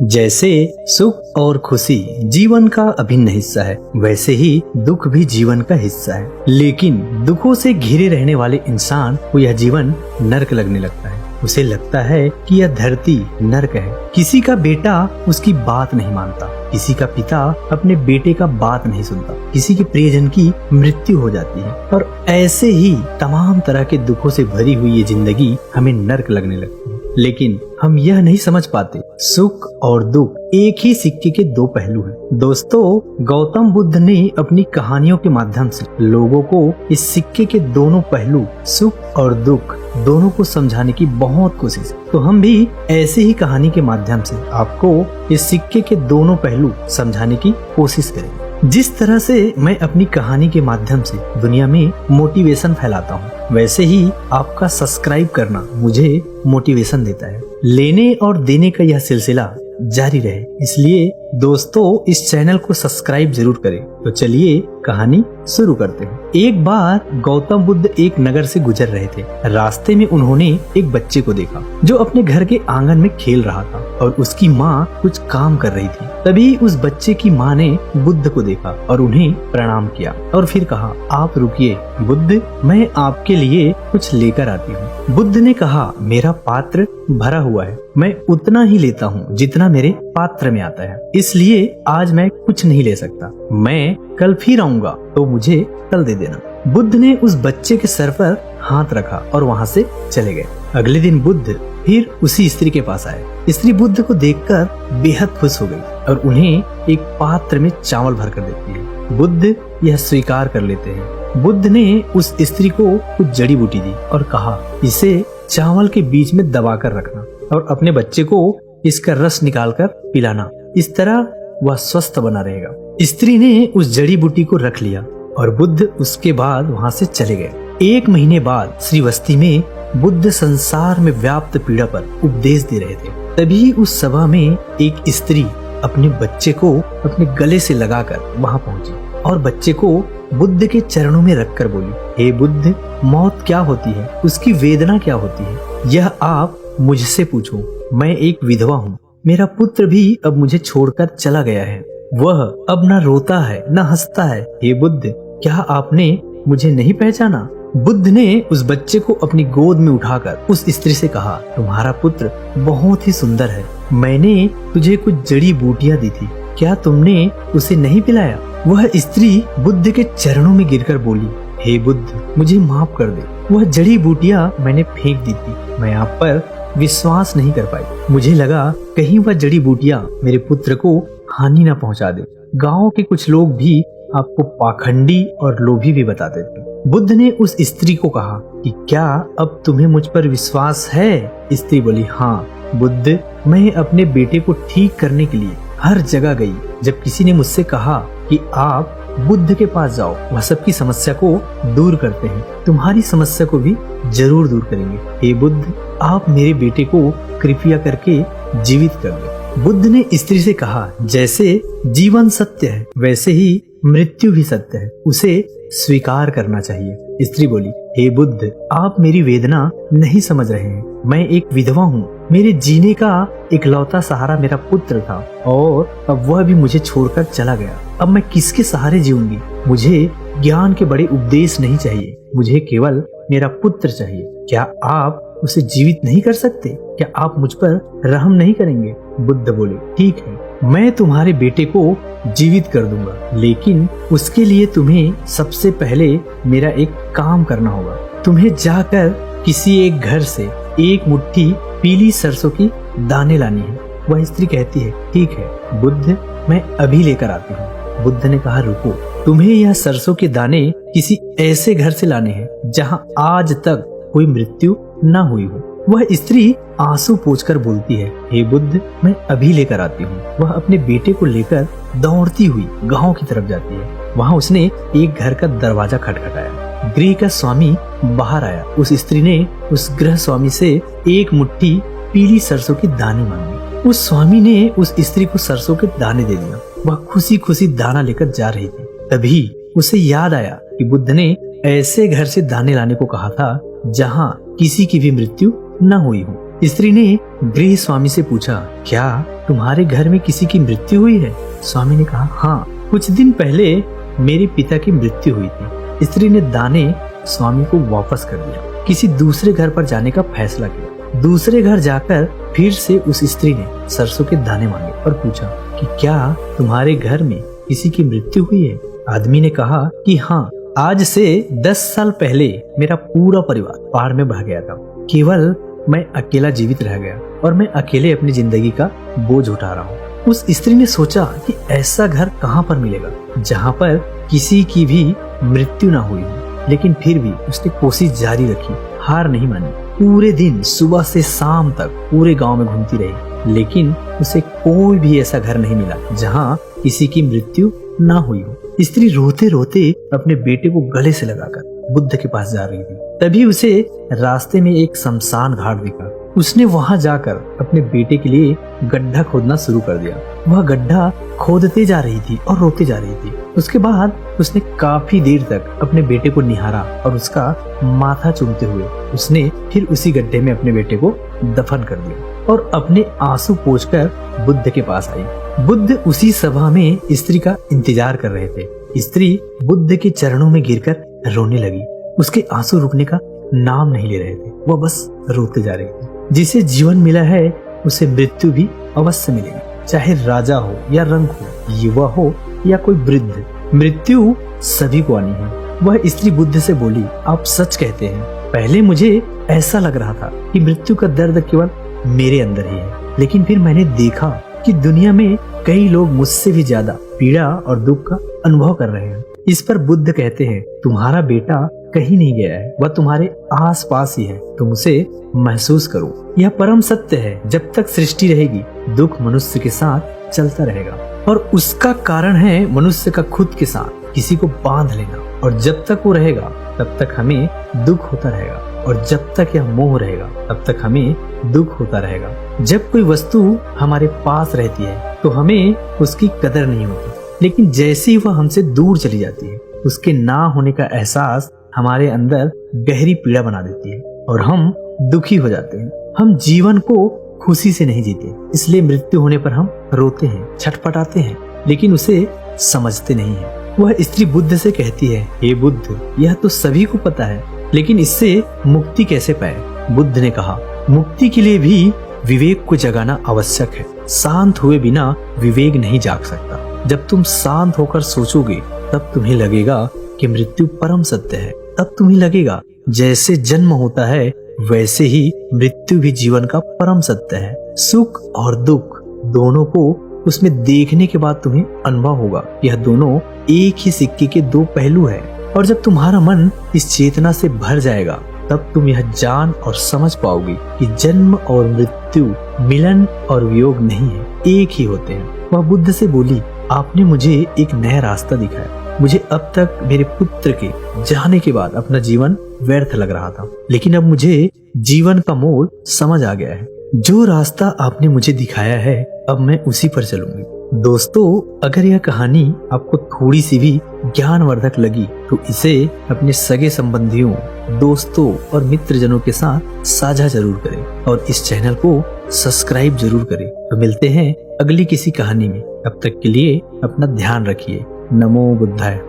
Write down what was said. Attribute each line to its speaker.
Speaker 1: जैसे सुख और खुशी जीवन का अभिन्न हिस्सा है, वैसे ही दुख भी जीवन का हिस्सा है। लेकिन दुखों से घिरे रहने वाले इंसान को यह जीवन नर्क लगने लगता है। उसे लगता है कि यह धरती नर्क है। किसी का बेटा उसकी बात नहीं मानता, किसी का पिता अपने बेटे का बात नहीं सुनता, किसी के प्रियजन की मृत्यु हो जाती है और ऐसे ही तमाम तरह के दुखों से भरी हुई ये जिंदगी हमें नर्क लगने लगती है। लेकिन हम यह नहीं समझ पाते, सुख और दुख एक ही सिक्के के दो पहलू हैं। दोस्तों, गौतम बुद्ध ने अपनी कहानियों के माध्यम से लोगों को इस सिक्के के दोनों पहलू सुख और दुख दोनों को समझाने की बहुत कोशिश। तो हम भी ऐसे ही कहानी के माध्यम से आपको इस सिक्के के दोनों पहलू समझाने की कोशिश करेंगे। जिस तरह से मैं अपनी कहानी के माध्यम से दुनिया में मोटिवेशन फैलाता हूँ, वैसे ही आपका सब्सक्राइब करना मुझे मोटिवेशन देता है। लेने और देने का यह सिलसिला जारी रहे, इसलिए दोस्तों इस चैनल को सब्सक्राइब जरूर करें। तो चलिए कहानी शुरू करते हैं। एक बार गौतम बुद्ध एक नगर से गुजर रहे थे। रास्ते में उन्होंने एक बच्चे को देखा जो अपने घर के आंगन में खेल रहा था और उसकी माँ कुछ काम कर रही थी। तभी उस बच्चे की माँ ने बुद्ध को देखा और उन्हें प्रणाम किया और फिर कहा, आप रुकिए बुद्ध, मैं आपके लिए कुछ लेकर आती हूँ। बुद्ध ने कहा, मेरा पात्र भरा हुआ है, मैं उतना ही लेता हूँ जितना मेरे पात्र में आता है, इसलिए आज मैं कुछ नहीं ले सकता। मैं कल फिर आऊंगा तो मुझे कल दे देना। बुद्ध ने उस बच्चे के सर पर हाथ रखा और वहाँ से चले गए। अगले दिन बुद्ध फिर उसी स्त्री के पास आए। स्त्री बुद्ध को देखकर बेहद खुश हो गई और उन्हें एक पात्र में चावल भर कर देती है। बुद्ध यह स्वीकार कर लेते हैं। बुद्ध ने उस स्त्री को कुछ जड़ी बूटी दी और कहा, इसे चावल के बीच में दबा कर रखना और अपने बच्चे को इसका रस निकालकर पिलाना, इस तरह वह स्वस्थ बना रहेगा। स्त्री ने उस जड़ी बूटी को रख लिया और बुद्ध उसके बाद वहाँ से चले गए। एक महीने बाद श्रीवस्ती में बुद्ध संसार में व्याप्त पीड़ा पर उपदेश दे रहे थे। तभी उस सभा में एक स्त्री अपने बच्चे को अपने गले से लगाकर वहाँ पहुंची और बच्चे को बुद्ध के चरणों में रखकर बोली, हे बुद्ध, मौत क्या होती है, उसकी वेदना क्या होती है, यह आप मुझसे पूछो। मैं एक विधवा हूँ, मेरा पुत्र भी अब मुझे छोड़कर चला गया है, वह अब न रोता है न हंसता है। हे बुद्ध, क्या आपने मुझे नहीं पहचाना? बुद्ध ने उस बच्चे को अपनी गोद में उठाकर उस स्त्री से कहा, तुम्हारा पुत्र बहुत ही सुंदर है, मैंने तुझे कुछ जड़ी बूटियां दी थी, क्या तुमने उसे नहीं पिलाया? वह स्त्री बुद्ध के चरणों में गिरकर बोली, हे बुद्ध, मुझे माफ कर दे, वह जड़ी बूटियां मैंने फेंक दी थी, मैं आप पर विश्वास नहीं कर पाई। मुझे लगा कहीं वह जड़ी बूटियां मेरे पुत्र को हानि न पहुंचा दे। गांव के कुछ लोग भी आपको पाखंडी और लोभी भी बताते थे। बुद्ध ने उस स्त्री को कहा कि क्या अब तुम्हें मुझ पर विश्वास है? स्त्री बोली, हाँ बुद्ध, मैं अपने बेटे को ठीक करने के लिए हर जगह गई। जब किसी ने मुझसे कहा कि आप बुद्ध के पास जाओ, वह सबकी समस्या को दूर करते हैं, तुम्हारी समस्या को भी जरूर दूर करेंगे। हे बुद्ध, आप मेरे बेटे को कृपया करके जीवित कर दो। बुद्ध ने स्त्री से कहा, जैसे जीवन सत्य है वैसे ही मृत्यु भी सत्य है, उसे स्वीकार करना चाहिए। स्त्री बोली, हे बुद्ध, आप मेरी वेदना नहीं समझ रहे हैं, मैं एक विधवा हूँ, मेरे जीने का इकलौता सहारा मेरा पुत्र था और अब वह भी मुझे छोड़कर चला गया। अब मैं किसके सहारे जीऊंगी? मुझे ज्ञान के बड़े उपदेश नहीं चाहिए, मुझे केवल मेरा पुत्र चाहिए। क्या आप उसे जीवित नहीं कर सकते? क्या आप मुझ पर रहम नहीं करेंगे? बुद्ध बोले, ठीक है, मैं तुम्हारे बेटे को जीवित कर दूंगा, लेकिन उसके लिए तुम्हें सबसे पहले मेरा एक काम करना होगा। तुम्हें जाकर किसी एक घर से एक मुट्ठी पीली सरसों की दाने लानी है। वह स्त्री कहती है, ठीक है बुद्ध, मैं अभी लेकर आती हूँ। बुद्ध ने कहा, रुको, तुम्हें यह सरसों के दाने किसी ऐसे घर से लाने हैं जहाँ आज तक कोई मृत्यु न हुई हो। वह स्त्री आंसू पोंछकर बोलती है, हे बुद्ध, मैं अभी लेकर आती हूँ। वह अपने बेटे को लेकर दौड़ती हुई गांव की तरफ जाती है। वहाँ उसने एक घर का दरवाजा खटखटाया। गृह का स्वामी बाहर आया। उस स्त्री ने उस गृह स्वामी से एक मुट्ठी पीली सरसों की दाने मांगी। उस स्वामी ने उस स्त्री को सरसों के दाने दे दिया। वह खुशी खुशी दाना लेकर जा रही थी। तभी उसे याद आया कि बुद्ध ने ऐसे घर से दाने लाने को कहा था जहाँ किसी की भी मृत्यु न हुई हो। स्त्री ने गृह स्वामी से पूछा, क्या तुम्हारे घर में किसी की मृत्यु हुई है? स्वामी ने कहा, हाँ, कुछ दिन पहले मेरे पिता की मृत्यु हुई थी। स्त्री ने दाने स्वामी को वापस कर दिया। किसी दूसरे घर पर जाने का फैसला किया। दूसरे घर जाकर फिर से उस स्त्री ने सरसों के दाने मांगे और पूछा कि क्या तुम्हारे घर में किसी की मृत्यु हुई है? आदमी ने कहा कि हाँ, आज से 10 साल पहले मेरा पूरा परिवार पहाड़ में बह गया था। केवल मैं अकेला जीवित रह गया और मैं अकेले अपनी जिंदगी का बोझ उठा रहा हूँ। उस स्त्री ने सोचा कि ऐसा घर कहाँ पर मिलेगा जहाँ पर किसी की भी मृत्यु ना हुई हो, लेकिन फिर भी उसने कोशिश जारी रखी, हार नहीं मानी। पूरे दिन सुबह से शाम तक पूरे गांव में घूमती रही, लेकिन उसे कोई भी ऐसा घर नहीं मिला जहाँ किसी की मृत्यु ना हुई हो। स्त्री रोते रोते अपने बेटे को गले से लगाकर बुद्ध के पास जा रही थी। तभी उसे रास्ते में एक शमशान घाट दिखा। उसने वहां जाकर अपने बेटे के लिए गड्ढा खोदना शुरू कर दिया। वह गड्ढा खोदते जा रही थी और रोते जा रही थी। उसके बाद उसने काफी देर तक अपने बेटे को निहारा और उसका माथा चूमते हुए उसने फिर उसी गड्ढे में अपने बेटे को दफन कर दिया और अपने आंसू पोंछकर बुद्ध के पास आई। बुद्ध उसी सभा में स्त्री का इंतजार कर रहे थे। स्त्री बुद्ध के चरणों में गिरकर रोने लगी। उसके आंसू रुकने का नाम नहीं ले रहे थे, वह बस रोते जा रही थी। जिसे जीवन मिला है उसे मृत्यु भी अवश्य मिलेगी, चाहे राजा हो या रंक हो, युवा हो या कोई वृद्ध, मृत्यु सभी को आनी है। वह स्त्री बुद्ध से बोली, आप सच कहते हैं। पहले मुझे ऐसा लग रहा था कि मृत्यु का दर्द केवल मेरे अंदर ही है, लेकिन फिर मैंने देखा कि दुनिया में कई लोग मुझसे भी ज्यादा पीड़ा और दुख का अनुभव कर रहे हैं। इस पर बुद्ध कहते हैं, तुम्हारा बेटा कहीं नहीं गया है, वह तुम्हारे आस पास ही है, तुम उसे महसूस करो। यह परम सत्य है, जब तक सृष्टि रहेगी दुख मनुष्य के साथ चलता रहेगा और उसका कारण है मनुष्य का खुद के साथ किसी को बांध लेना, और जब तक वो रहेगा तब तक हमें दुख होता रहेगा, और जब तक यह मोह रहेगा तब तक हमें दुख होता रहेगा। जब कोई वस्तु हमारे पास रहती है तो हमें उसकी कदर नहीं होती, लेकिन जैसे ही वह हमसे दूर चली जाती है उसके ना होने का एहसास हमारे अंदर गहरी पीड़ा बना देती है और हम दुखी हो जाते हैं। हम जीवन को खुशी से नहीं जीते, इसलिए मृत्यु होने पर हम रोते हैं, छटपटाते हैं, लेकिन उसे समझते नहीं है। वह स्त्री बुद्ध से कहती है, हे बुद्ध, यह तो सभी को पता है, लेकिन इससे मुक्ति कैसे पाए? बुद्ध ने कहा, मुक्ति के लिए भी विवेक को जगाना आवश्यक है। शांत हुए बिना विवेक नहीं जाग सकता। जब तुम शांत होकर सोचोगे तब तुम्हें लगेगा कि मृत्यु परम सत्य है। तब तुम्हें लगेगा जैसे जन्म होता है वैसे ही मृत्यु भी जीवन का परम सत्य है। सुख और दुख दोनों को उसमें देखने के बाद तुम्हें अनुभव होगा यह दोनों एक ही सिक्के के दो पहलू हैं। और जब तुम्हारा मन इस चेतना से भर जाएगा तब तुम यह जान और समझ पाओगे कि जन्म और मृत्यु, मिलन और वियोग नहीं है, एक ही होते हैं। वह बुद्ध से बोली, आपने मुझे एक नया रास्ता दिखाया। मुझे अब तक मेरे पुत्र के जाने के बाद अपना जीवन व्यर्थ लग रहा था, लेकिन अब मुझे जीवन का मोल समझ आ गया है। जो रास्ता आपने मुझे दिखाया है अब मैं उसी पर चलूंगी। दोस्तों, अगर यह कहानी आपको थोड़ी सी भी ज्ञानवर्धक लगी तो इसे अपने सगे संबंधियों, दोस्तों और मित्रजनों के साथ साझा जरूर करें और इस चैनल को सब्सक्राइब जरूर करें। तो मिलते हैं अगली किसी कहानी में। तब तक के लिए अपना ध्यान रखिए। नमो बुद्धाय।